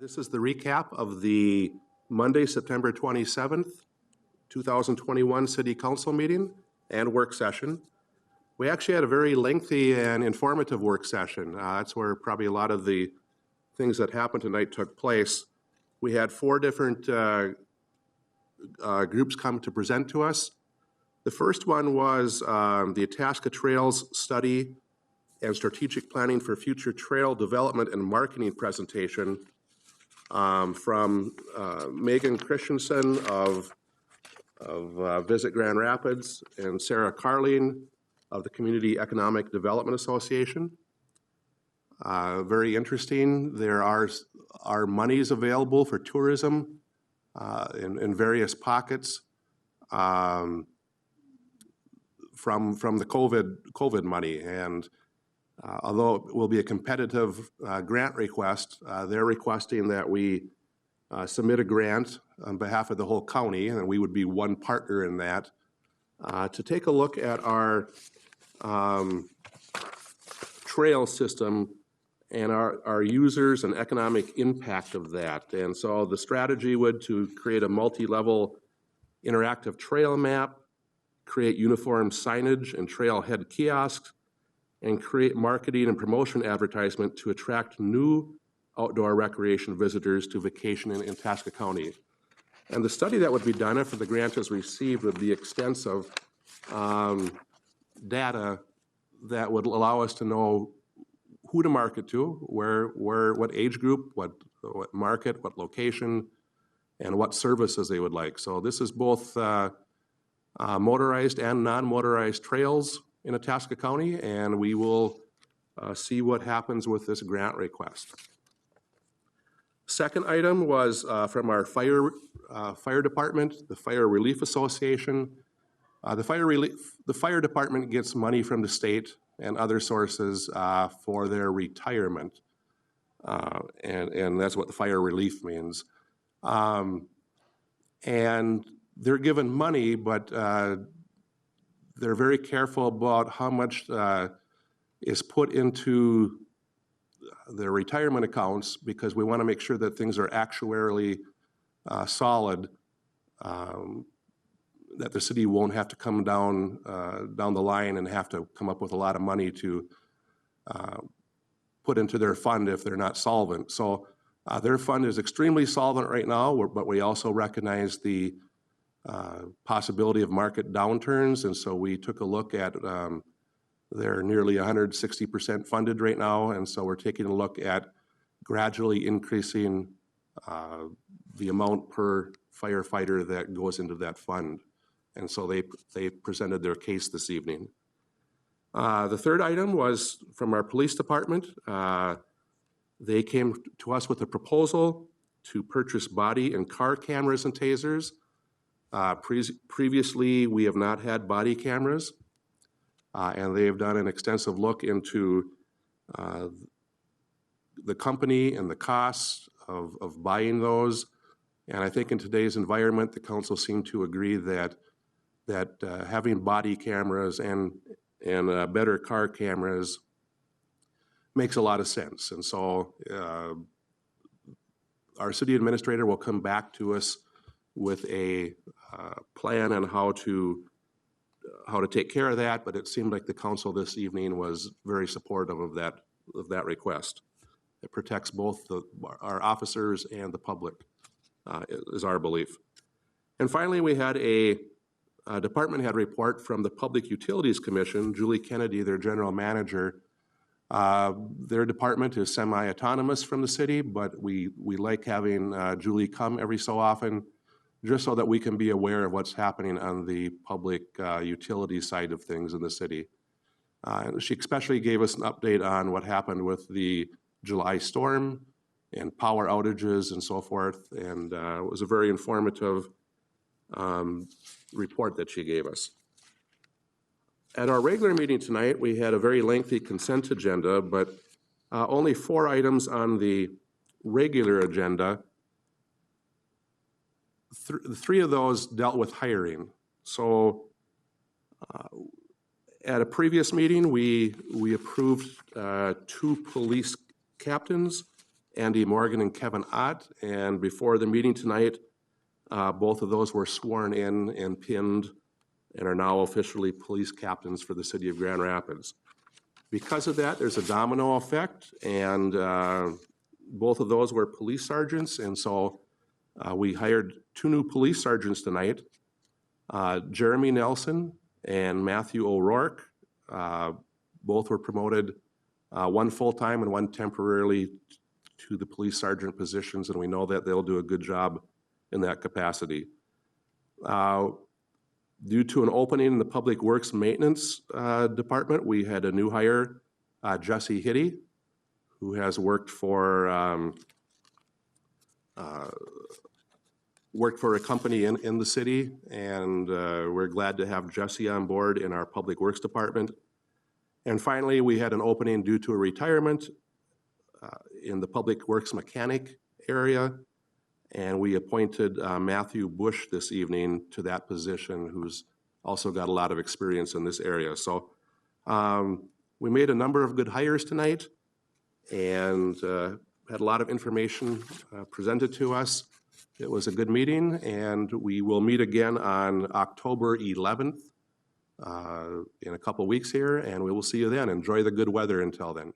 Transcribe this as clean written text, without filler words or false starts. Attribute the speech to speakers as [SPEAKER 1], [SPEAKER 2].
[SPEAKER 1] This is the recap of the Monday, September 27th, 2021 City Council meeting and work session. We actually had a very lengthy and informative work session. That's where probably a lot of the things that happened tonight took place. We had 4 different groups come to present to us. The first one was the Itasca Trails Study and Strategic Planning for Future Trail Development and Marketing presentation from Megan Christensen of Visit Grand Rapids and Sarah Carling of the Community Economic Development Association. Very interesting. There are monies available for tourism in various pockets from the COVID money, and although it will be a competitive grant request, they're requesting that we submit a grant on behalf of the whole county, and we would be one partner in that, to take a look at our trail system and our users and economic impact of that. And so the strategy would to create a multi-level interactive trail map, create uniform signage and trailhead kiosks, and create marketing and promotion advertisement to attract new outdoor recreation visitors to vacation in Itasca County. And the study that would be done after the grant is received would be extensive data that would allow us to know who to market to, what age group, what market, what location, and what services they would like. So this is both motorized and non-motorized trails in Itasca County, and we will see what happens with this grant request. Second item was from our fire department, the Fire Relief Association. The fire department gets money from the state and other sources for their retirement, and that's what the fire relief means. And they're given money, but they're very careful about how much is put into their retirement accounts, because we want to make sure that things are actuarially solid, that the city won't have to come down the line and have to come up with a lot of money to put into their fund if they're not solvent. So their fund is extremely solvent right now, but we also recognize the possibility of market downturns, and so we took a look at they're nearly 160% funded right now, and so we're taking a look at gradually increasing the amount per firefighter that goes into that fund. And so they presented their case this evening. The third item was from our police department. They came to us with a proposal to purchase body and car cameras and tasers. Previously, we have not had body cameras, and they have done an extensive look into the company and the costs of buying those. And I think in today's environment, the council seemed to agree that having body cameras and better car cameras makes a lot of sense. And so our city administrator will come back to us with a plan on how to take care of that, but it seemed like the council this evening was very supportive of that request. It protects both our officers and the public, is our belief. And finally, we had a department head report from the Public Utilities Commission. Julie Kennedy, their general manager. Their department is semi-autonomous from the city, but we like having Julie come every so often, just so that we can be aware of what's happening on the public utility side of things in the city. She especially gave us an update on what happened with the July storm and power outages and so forth, and it was a very informative report that she gave us. At our regular meeting tonight, we had a very lengthy consent agenda, but only 4 items on the regular agenda. 3 of those dealt with hiring. So at a previous meeting, we approved 2 police captains Andy Morgan and Kevin Ott. And before the meeting tonight, both of those were sworn in and pinned and are now officially police captains for the city of Grand Rapids. Because of that, there's a domino effect, and both of those were police sergeants, and so we hired 2 new police sergeants tonight, Jeremy Nelson and Matthew O'Rourke. Both were promoted, one full-time and one temporarily to the police sergeant positions, and we know that they'll do a good job in that capacity. Due to an opening in the Public Works Maintenance Department, we had a new hire, Jesse Hitty, who has worked for a company in the city, and we're glad to have Jesse on board in our Public Works Department. And finally, we had an opening due to a retirement in the Public Works Mechanic area, and we appointed Matthew Bush this evening to that position, who's also got a lot of experience in this area. So we made a number of good hires tonight and had a lot of information presented to us. It was a good meeting, and we will meet again on October 11th in a couple weeks here, and we will see you then. Enjoy the good weather until then.